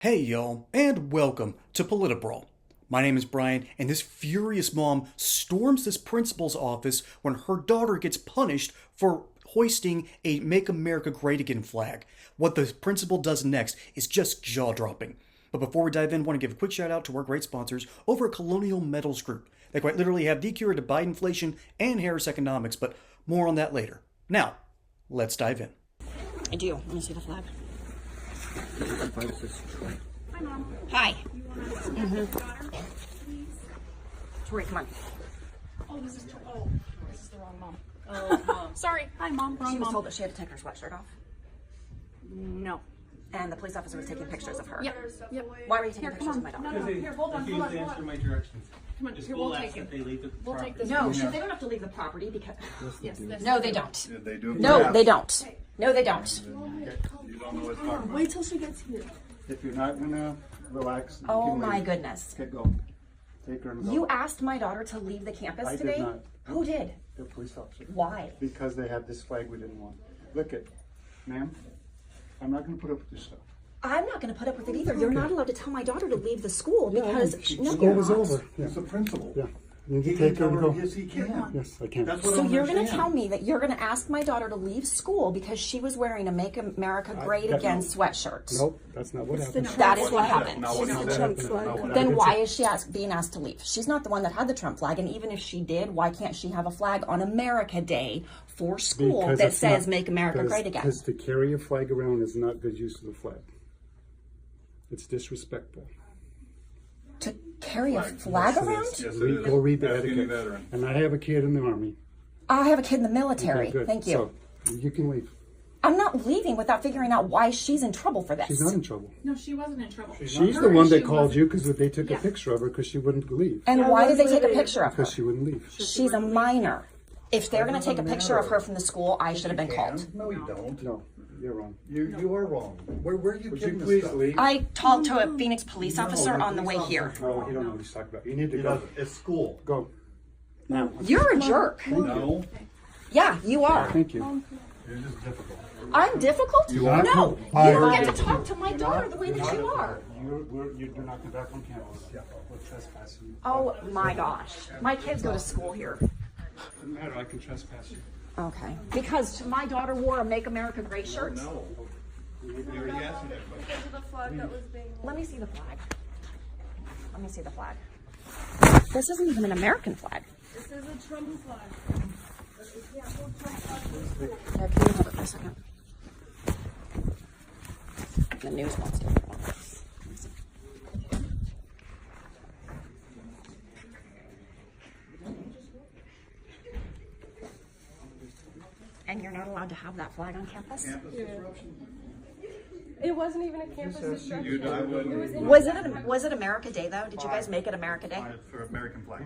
Hey y'all, and welcome to Politibrawl. My name is Brian, and this furious mom storms this principal's office when her daughter gets punished for hoisting a Make America Great Again flag. What the principal does next is just jaw-dropping. But before we dive in, I want to give a quick shout out to our great sponsors over at Colonial Metals Group. They quite literally have the cure to Biden inflation and Harris economics, but more on that later. Now, let's dive in. I do. Let me see the flag. Hi, Mom. Hi. You want to get your daughter, please? Tori, come on. This is the wrong mom. Oh, Mom. Sorry. Hi, Mom. Wrong She was mom. told that she had to take her sweatshirt off, No. and the police officer was taking pictures of her. Yep. Why were you taking Here, pictures come of my on. daughter? No. Here, hold on. Hold on. Hold on. my directions. Come on. The Here, school we'll asks take that it. they leave the We'll take property. this. No, they don't have to leave the property because. Yes. This. No, they don't. Yeah, they do. No, they don't. No, they don't. You don't know what's talking about. Wait till she gets here. If you're not gonna relax, you Oh can my leave. goodness. Okay, go. Take her and go. You asked my daughter to leave the campus I did today? not. Who did? The police officer. Why? Because they had this flag we didn't want. Look it, ma'am. I'm not gonna put up with this stuff. I'm not going to put up with it either. You're not allowed to tell my daughter to leave the school because no, School you're was not. over. He's the principal. Yeah. You He can can take her tell and her, go. yes, he can. Yes, I can. That's what So I you're going to understand. tell me that you're going to ask my daughter to leave school because she was wearing a Make America Great that- Again sweatshirt? Nope, that's not what happened. That is what happened. Not what he That said. happened. Not what Then happened. why is she being asked to leave? She's not the one that had the Trump flag, and even if she did, why can't she have a flag on America Day for school Because that it's says not- Make America Great Again? Because to carry a flag around is not good use of the flag. It's disrespectful. To carry a flag around? Yes, it Read, is. go read the Ask any etiquette. veteran. And I have a kid in the Army. I have a kid in the military. Okay, good. Thank you. So, you can leave. I'm not leaving without figuring out why she's in trouble for this. She's not in trouble. No, she wasn't in trouble. She's Her the one issue that called was- you because they took a Yeah. picture of her because she wouldn't leave. And why did they take a picture of her? Because she wouldn't leave. She's a minor. If they're going to take a picture of her from the school, I should have been called. No, you don't. No, you're wrong. You are wrong. Where are you Would getting you this please stuff? leave? I talked to a Phoenix police officer on the way here. No, you don't know what he's talking about. You need to He go. does. It's school. Go. Now. You're a jerk. No. Yeah, you are. Thank you. You're just difficult. I'm difficult? You are? No, you I- don't get to talk to my daughter the way that you are. You're not going back on campus. Yeah. We're trespassing. Oh my gosh. My kids go to school here. Doesn't matter. I can trespass you. Okay. Because my daughter wore a Make America Great shirt? No. You already asked me that question. Because of the flag that was being. Let me see the flag. Let me see the flag. This isn't even an American flag. This is a Trump flag. Here, can you hold it for a second? The news wants to hear about this. Let me see. And you're not allowed to have that flag on campus? It wasn't even a campus disruption. I wouldn't. Was it America Day though? Did you guys make it America Day? For American flag.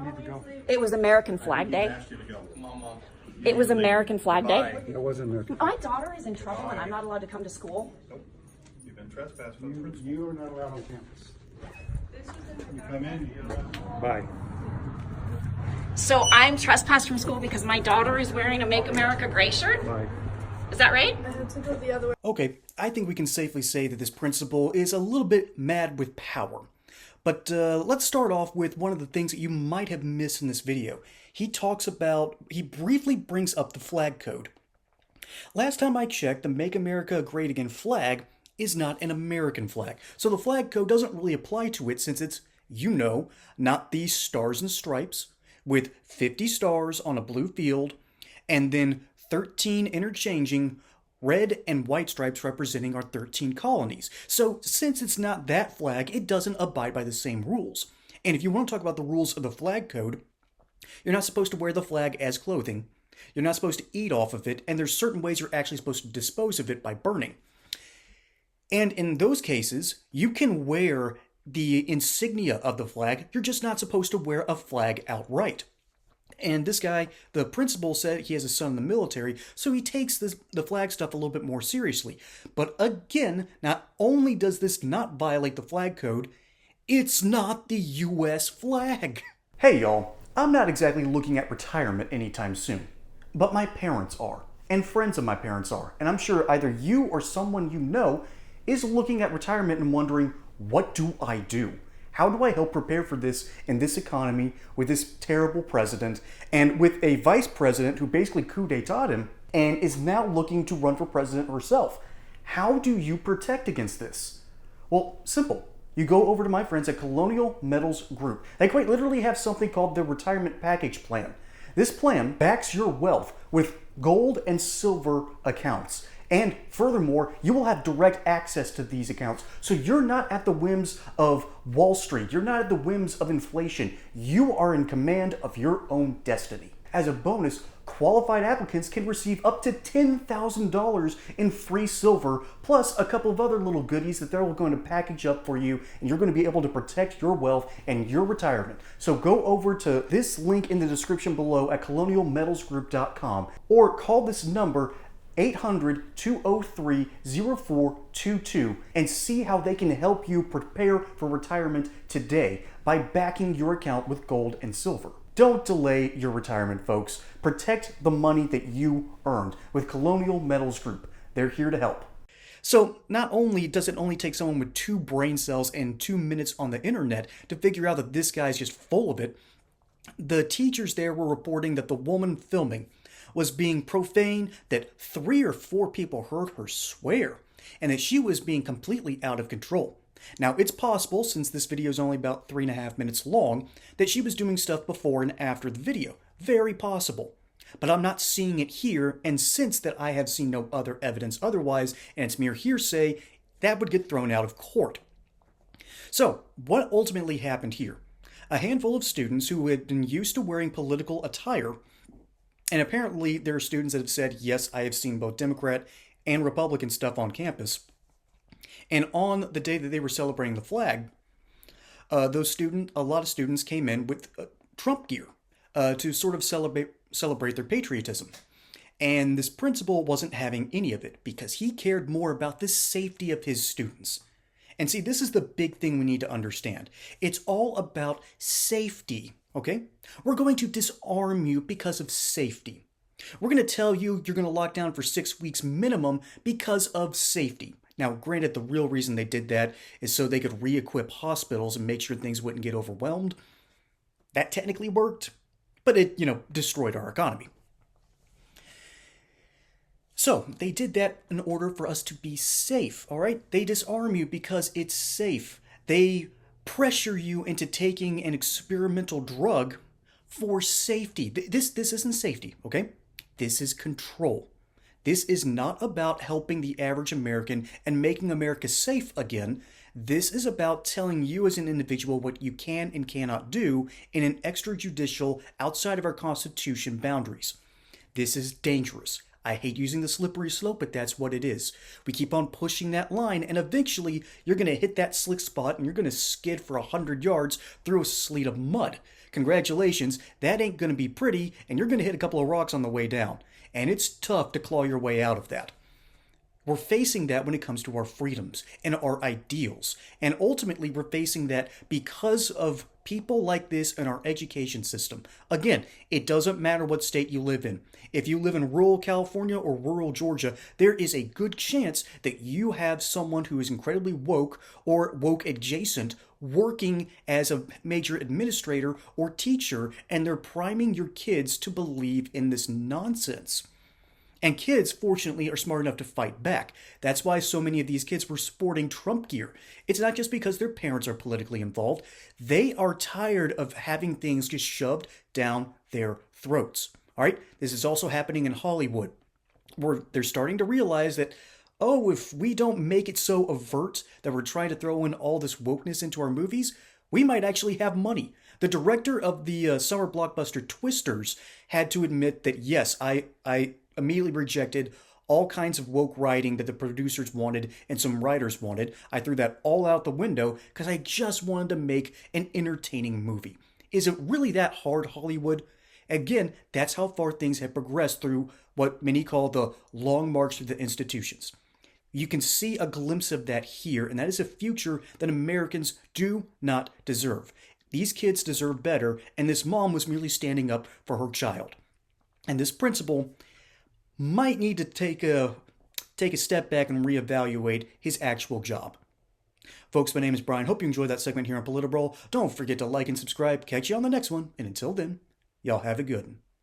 It was American Flag Day. Asked you to go. Mama. It was American Flag Day. That wasn't American. My daughter is in trouble and I'm not allowed to come to school. You've been trespassed by the principal. You are not allowed on campus. You come in, you get arrested. Bye. So I'm trespassed from school because my daughter is wearing a Make America Great shirt? Bye. Is that right? I had to go the other way. Okay, I think we can safely say that this principal is a little bit mad with power. But let's start off with one of the things that you might have missed in this video. He briefly brings up the flag code. Last time I checked, the Make America Great Again flag is not an American flag. So the flag code doesn't really apply to it since it's, not these stars and stripes with 50 stars on a blue field and then 13 interchanging red and white stripes representing our 13 colonies. So since it's not that flag, it doesn't abide by the same rules. And if you want to talk about the rules of the flag code, you're not supposed to wear the flag as clothing. You're not supposed to eat off of it, and there's certain ways you're actually supposed to dispose of it by burning. And in those cases, you can wear the insignia of the flag, you're just not supposed to wear a flag outright. And this guy, the principal, said he has a son in the military, so he takes the flag stuff a little bit more seriously. But again, not only does this not violate the flag code, it's not the U.S. flag. Hey y'all, I'm not exactly looking at retirement anytime soon, but my parents are, and friends of my parents are, and I'm sure either you or someone you know is looking at retirement and wondering, What do I do? How do I help prepare for this in this economy with this terrible president and with a vice president who basically coup d'etat him and is now looking to run for president herself? How do you protect against this? Well, simple. You go over to my friends at Colonial Metals Group. They quite literally have something called the Retirement Package Plan. This plan backs your wealth with gold and silver accounts. And furthermore, you will have direct access to these accounts. So you're not at the whims of Wall Street. You're not at the whims of inflation. You are in command of your own destiny. As a bonus, qualified applicants can receive up to $10,000 in free silver, plus a couple of other little goodies that they're going to package up for you, and you're going to be able to protect your wealth and your retirement. So go over to this link in the description below at colonialmetalsgroup.com or call this number 800-203-0422 and see how they can help you prepare for retirement today by backing your account with gold and silver. Don't delay your retirement, folks. Protect the money that you earned with Colonial Metals Group. They're here to help. So not only does it only take someone with 2 brain cells and 2 minutes on the internet to figure out that this guy's just full of it, the teachers there were reporting that the woman filming was being profane, that 3 or 4 people heard her swear, and that she was being completely out of control. Now, it's possible, since this video is only about 3.5 minutes long, that she was doing stuff before and after the video. Very possible. But I'm not seeing it here, and since that I have seen no other evidence otherwise, and it's mere hearsay, that would get thrown out of court. So, what ultimately happened here? A handful of students who had been used to wearing political attire, and apparently there are students that have said, yes, I have seen both Democrat and Republican stuff on campus. And on the day that they were celebrating the flag, a lot of students came in with Trump gear to sort of celebrate their patriotism. And this principal wasn't having any of it because he cared more about the safety of his students. And see, this is the big thing we need to understand. It's all about safety, okay? We're going to disarm you because of safety. We're going to tell you you're going to lock down for 6 weeks minimum because of safety. Now, granted, the real reason they did that is so they could re-equip hospitals and make sure things wouldn't get overwhelmed. That technically worked, but it, destroyed our economy. So, they did that in order for us to be safe, all right? They disarm you because it's safe. They pressure you into taking an experimental drug for safety. This isn't safety, okay? This is control. This is not about helping the average American and making America safe again. This is about telling you as an individual what you can and cannot do in an extrajudicial, outside of our Constitution boundaries. This is dangerous. I hate using the slippery slope, but that's what it is. We keep on pushing that line, and eventually you're going to hit that slick spot and you're going to skid for 100 yards through a sleet of mud. Congratulations, that ain't going to be pretty, and you're going to hit a couple of rocks on the way down. And it's tough to claw your way out of that. We're facing that when it comes to our freedoms and our ideals. And ultimately, we're facing that because of people like this in our education system. Again, it doesn't matter what state you live in. If you live in rural California or rural Georgia, there is a good chance that you have someone who is incredibly woke or woke adjacent working as a major administrator or teacher, and they're priming your kids to believe in this nonsense. And kids, fortunately, are smart enough to fight back. That's why so many of these kids were sporting Trump gear. It's not just because their parents are politically involved. They are tired of having things just shoved down their throats. All right? This is also happening in Hollywood, where they're starting to realize that, oh, if we don't make it so overt that we're trying to throw in all this wokeness into our movies, we might actually have money. The director of the summer blockbuster Twisters had to admit that, yes, I immediately rejected all kinds of woke writing that the producers wanted and some writers wanted. I threw that all out the window because I just wanted to make an entertaining movie. Is it really that hard, Hollywood? Again, that's how far things have progressed through what many call the long march through the institutions. You can see a glimpse of that here, and that is a future that Americans do not deserve. These kids deserve better, and this mom was merely standing up for her child. And this principal might need to take a step back and reevaluate his actual job. Folks, my name is Brian. Hope you enjoyed that segment here on Politbro. Don't forget to like and subscribe. Catch you on the next one. And until then, y'all have a good one.